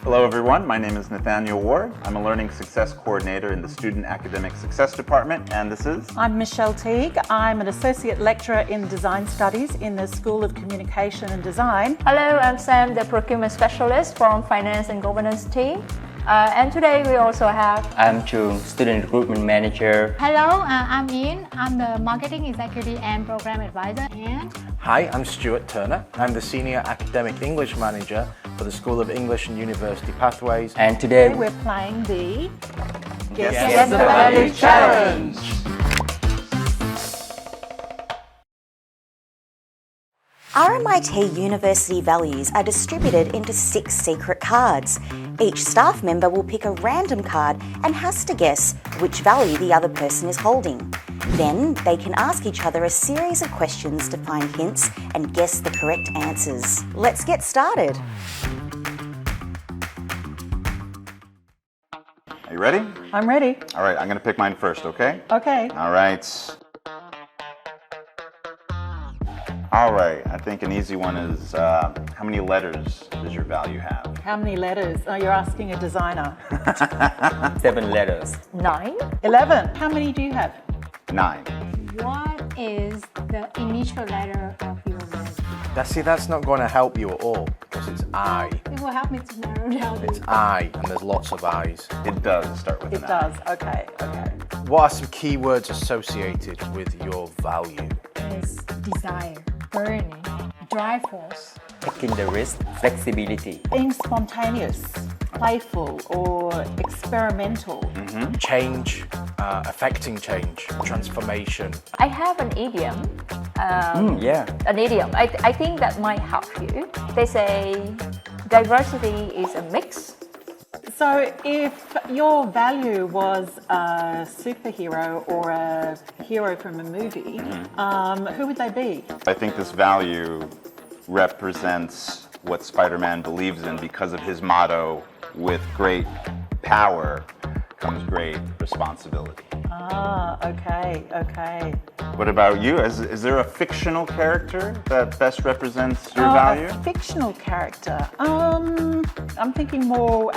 Hello everyone, my name is Nathaniel Ward. I'm a Learning Success Coordinator in the Student Academic Success Department, and this is... I'm Michelle Teague. I'm an Associate Lecturer in Design Studies in the School of Communication and Design. Hello, I'm Sam, the Procurement Specialist from Finance and Governance team. And today we also have... I'm Chung, Student Recruitment Manager. Hello, I'm Ian. I'm the Marketing Executive and Program Advisor. And hi, I'm Stuart Turner. I'm the Senior Academic English Manager for the School of English and University Pathways. And today we're playing the Guess the Value Challenge. RMIT University values are distributed into 6 secret cards. Each staff member will pick a random card and has to guess which value the other person is holding. Then they can ask each other a series of questions to find hints and guess the correct answers. Let's get started. Are you ready? I'm ready. All right, I'm going to pick mine first, okay? Okay. All right. All right, I think an easy one is how many letters does your value have? How many letters? Oh, you're asking a designer. 7 letters. 9. 11. How many do you have? 9. what is the initial letter of your name? That's not going to help you at all because it's I. It will help me to narrow down. It's I, and there's lots of I's. It does start with It an does. Okay. What are some keywords associated with your value? Is desire, burning, drive force. Taking the risk, flexibility. Being spontaneous, playful, or experimental. Change, affecting change, transformation. I have an idiom. Yeah. An idiom. I think that might help you. They say diversity is a mix. So if your value was a superhero or a hero from a movie, who would they be? I think this value represents what Spider-Man believes in because of his motto, with great power comes great responsibility. Ah, okay. What about you? Is there a fictional character that best represents your value? A fictional character. I'm thinking more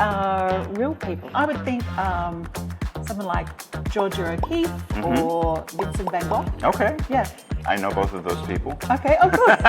real people. I would think someone like Georgia O'Keeffe or Vincent van Gogh. Okay. Yeah. I know both of those people. Okay. Oh, good.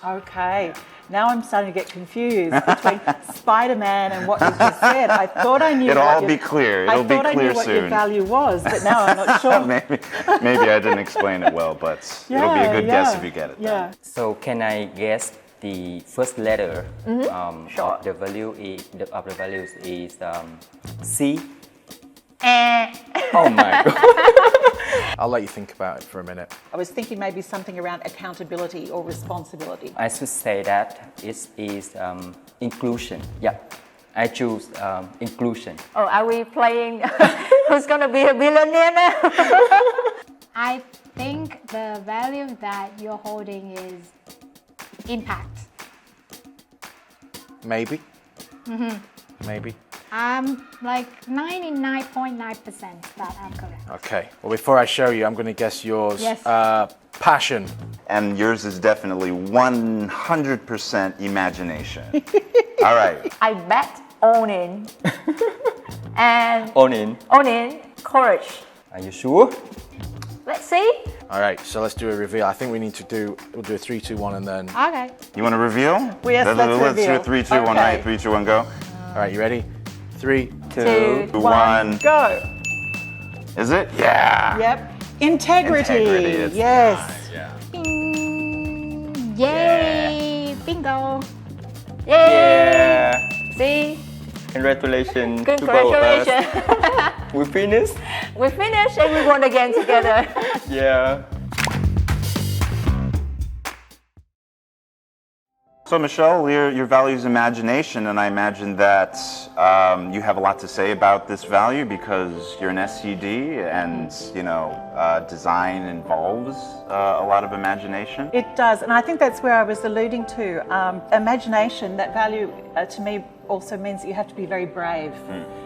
Okay. Now I'm starting to get confused between Spider-Man and what you just said. I thought I knew. It'll be clear. It'll be I thought I clear knew what your soon. value was, but now I'm not sure. Maybe I didn't explain it well, but it'll be a good guess if you get it. Yeah. So can I guess the first letter Sure. of the value of the values is C? Oh my god. I'll let you think about it for a minute. I was thinking maybe something around accountability or responsibility. I should say that it is inclusion. Yeah. I choose inclusion. Or are we playing who's going to be a billionaire now? I think the value that you're holding is impact. Maybe. Maybe. I'm like 99.9% that I'm correct. Okay. Well, before I show you, I'm going to guess yours. Yes. Passion. And yours is definitely 100% imagination. All right. I bet owning and Owning. courage. Are you sure? Let's see. All right. So let's do a reveal. I think we'll do a 3, 2, 1, and then. Okay. You want to reveal? Yes, let's Let's do reveal. a 3, 2, 1, Okay. right? 3, 2, 1, go. All right. You ready? 3. 2. 1. Go. Is it? Yeah. Yep. Integrity. It's Yes. Yay! Bingo! Yay! Yeah. See? Congratulations. Congratulations. To both of us. We finished? We finished and we won again together. Yeah. So Michelle, your value is imagination, and I imagine that you have a lot to say about this value because you're an SCD, and design involves a lot of imagination. It does, and I think that's where I was alluding to. Imagination, that value to me also means that you have to be very brave.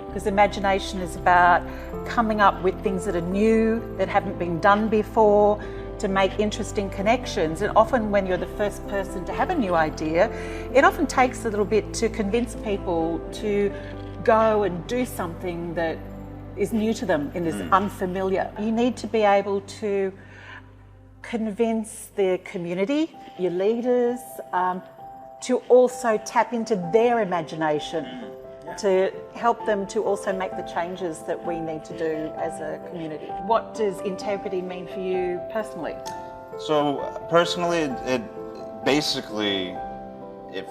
Because imagination is about coming up with things that are new, that haven't been done before. to make interesting connections. And often when you're the first person to have a new idea, it often takes a little bit to convince people to go and do something that is new to them and is unfamiliar. You need to be able to convince the community, your leaders, to also tap into their imagination, to help them to also make the changes that we need to do as a community. What does integrity mean for you personally? So personally, it basically,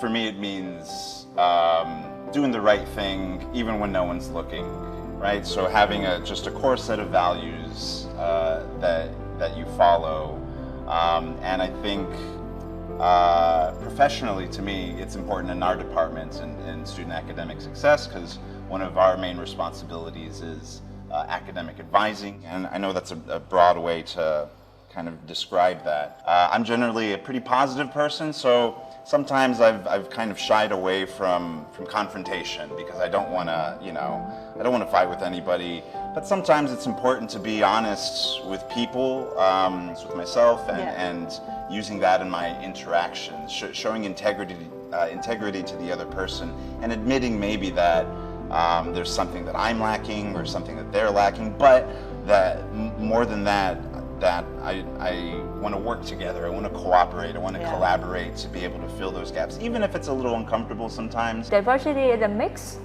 for me, it means doing the right thing even when no one's looking, right? So having just a core set of values that you follow, and I think professionally, to me, it's important in our department in student academic success, because one of our main responsibilities is academic advising, and I know that's a broad way to kind of describe that. I'm generally a pretty positive person, so sometimes I've kind of shied away from confrontation because I don't want to, I don't want to fight with anybody. But sometimes it's important to be honest with people, with myself, and using that in my interactions, showing integrity to the other person, and admitting maybe that there's something that I'm lacking or something that they're lacking, but that more than that I want to work together, I want to cooperate, I want to collaborate to be able to fill those gaps, even if it's a little uncomfortable sometimes. Diversity is a mix,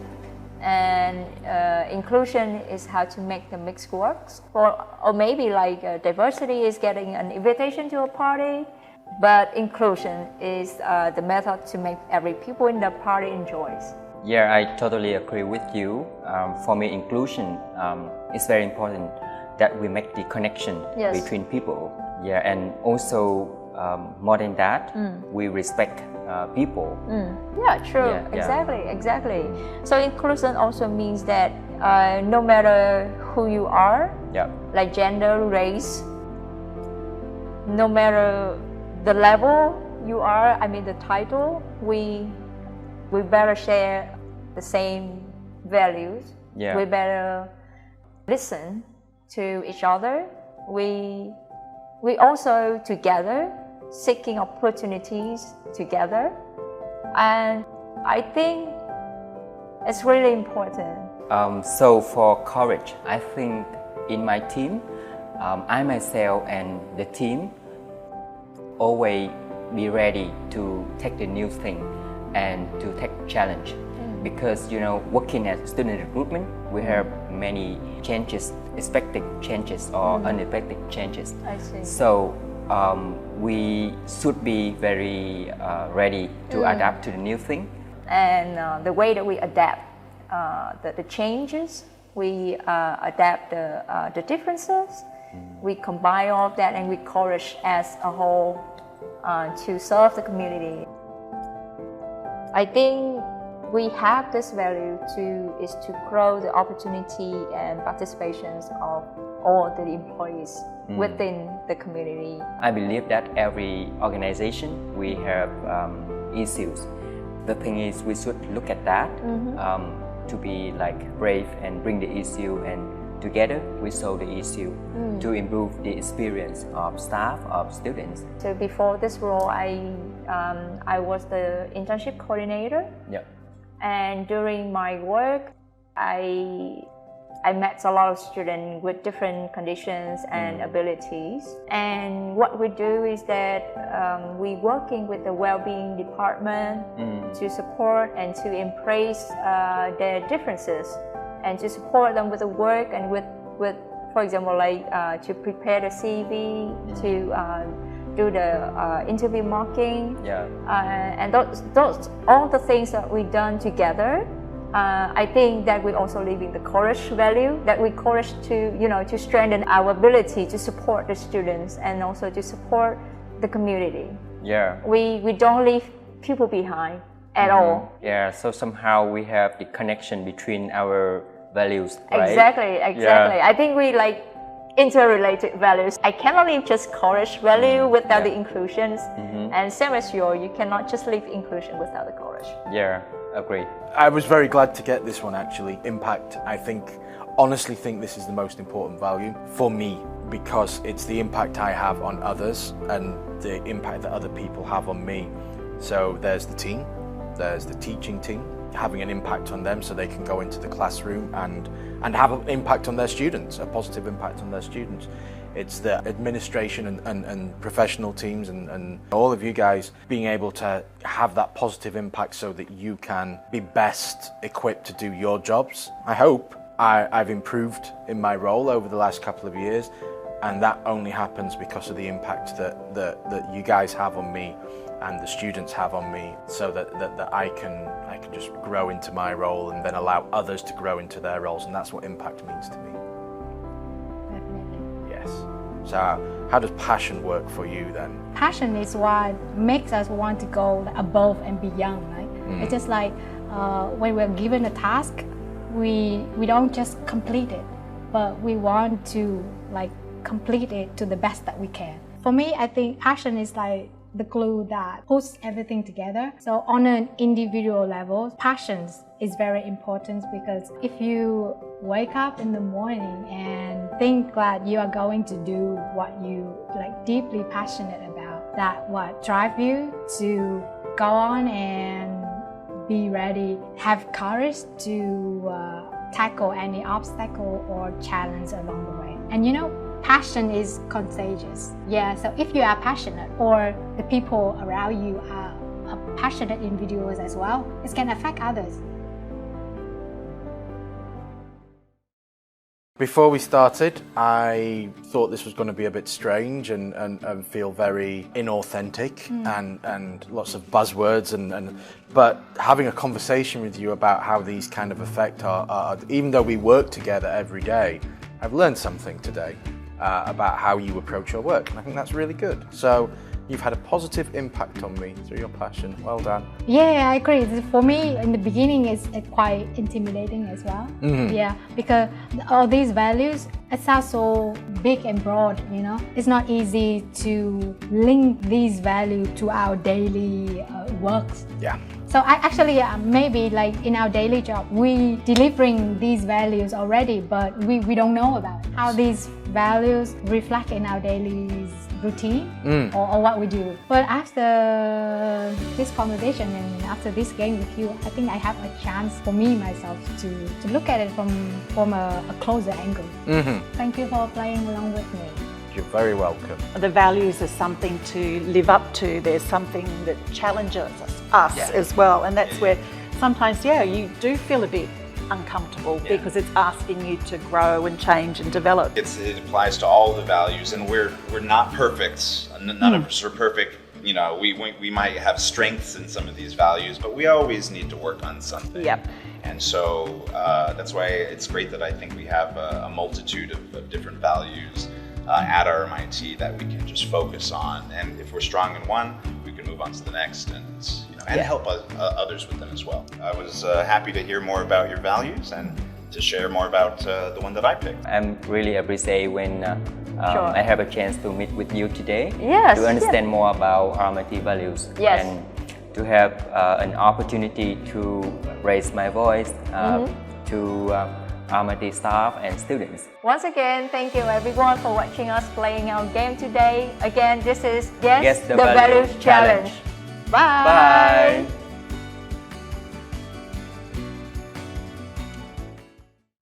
and inclusion is how to make the mix work. Or maybe like diversity is getting an invitation to a party, but inclusion is the method to make every people in the party enjoys. Yeah, I totally agree with you. For me, inclusion is very important, that we make the connection between people. Yeah, and also more than that, we respect people. Yeah, true. Exactly. So inclusion also means that no matter who you are, like gender, race, no matter the level you are, I mean the title, we better share the same values. Yeah. We better listen to each other. We also together seeking opportunities together, and I think it's really important. So for courage, I think in my team, I myself and the team always be ready to take the new thing and to take challenge. Because working as student recruitment, we have many changes, expected changes or unexpected changes. I see. So we should be very ready to adapt to the new thing. And the way that we adapt the changes, we adapt the differences, we combine all of that, and we courage as a whole to serve the community. I think we have this value is to grow the opportunity and participations of all the employees within the community. I believe that every organization, we have issues. The thing is, we should look at that to be like brave and bring the issue, and together we solve the issue to improve the experience of staff, of students. So before this role, I was the internship coordinator. Yeah. And during my work, I met a lot of students with different conditions and abilities. And what we do is that we working with the well-being department to support and to embrace their differences, and to support them with the work and with for example, like to prepare the CV, to do the interview marking, and those all the things that we done together. I think that we also live in the courage value, that we courage to strengthen our ability to support the students and also to support the community. Yeah. We don't leave people behind at all. Yeah. So somehow we have the connection between our values, right? Exactly. Yeah. I think we like interrelated values. I cannot leave just courage value without the inclusions, and same as you cannot just leave inclusion without the courage. Yeah, agree. I was very glad to get this one actually. Impact, I honestly think this is the most important value for me, because it's the impact I have on others and the impact that other people have on me. So there's the team, there's the teaching team, having an impact on them so they can go into the classroom and have an impact on their students, a positive impact on their students. It's the administration and professional teams and all of you guys being able to have that positive impact so that you can be best equipped to do your jobs. I hope I've improved in my role over the last couple of years, and that only happens because of the impact that you guys have on me and the students have on me, so that I can just grow into my role and then allow others to grow into their roles, and that's what impact means to me. Definitely. Yes. So how does passion work for you then? Passion is what makes us want to go above and beyond, right? It's just like when we're given a task, we don't just complete it, but we want to complete it to the best that we can. For me, I think passion is like the glue that puts everything together. So on an individual level, passion is very important, because if you wake up in the morning and think that you are going to do what you deeply passionate about, that what drive you to go on and be ready, have courage to tackle any obstacle or challenge along the way. And passion is contagious. Yeah, so if you are passionate, or the people around you are passionate individuals as well, it can affect others. Before we started, I thought this was going to be a bit strange and feel very inauthentic and lots of buzzwords but having a conversation with you about how these kind of affect our even though we work together every day, I've learned something today about how you approach your work, and I think that's really good. So you've had a positive impact on me through your passion. Well done. Yeah, I agree. For me, in the beginning, it's quite intimidating as well. Yeah, because all these values, it sounds so big and broad, It's not easy to link these values to our daily works. Yeah. So I actually, maybe in our daily job, we delivering these values already, but we don't know about it. How these values reflect in our daily routine or what we do. But after this conversation and after this game with you, I think I have a chance for me myself to look at it from a closer angle. Thank you for playing along with me. You're very welcome. The values are something to live up to. There's something that challenges us as well. And that's where sometimes, you do feel a bit uncomfortable because it's asking you to grow and change and develop. It applies to all the values, and we're not perfect. None of us are perfect. We might have strengths in some of these values, but we always need to work on something. Yep. And so that's why it's great that I think we have a multitude of different values at RMIT that we can just focus on. And if we're strong in one, we can move on to the next and help others with them as well. I was happy to hear more about your values and to share more about the one that I picked. I'm really appreciate when I have a chance to meet with you today. Yes, to understand more about RMIT values. Yes. And to have an opportunity to raise my voice to RMIT staff and students. Once again, thank you everyone for watching us playing our game today. Again, this is Guess the Values Challenge. Bye. Bye.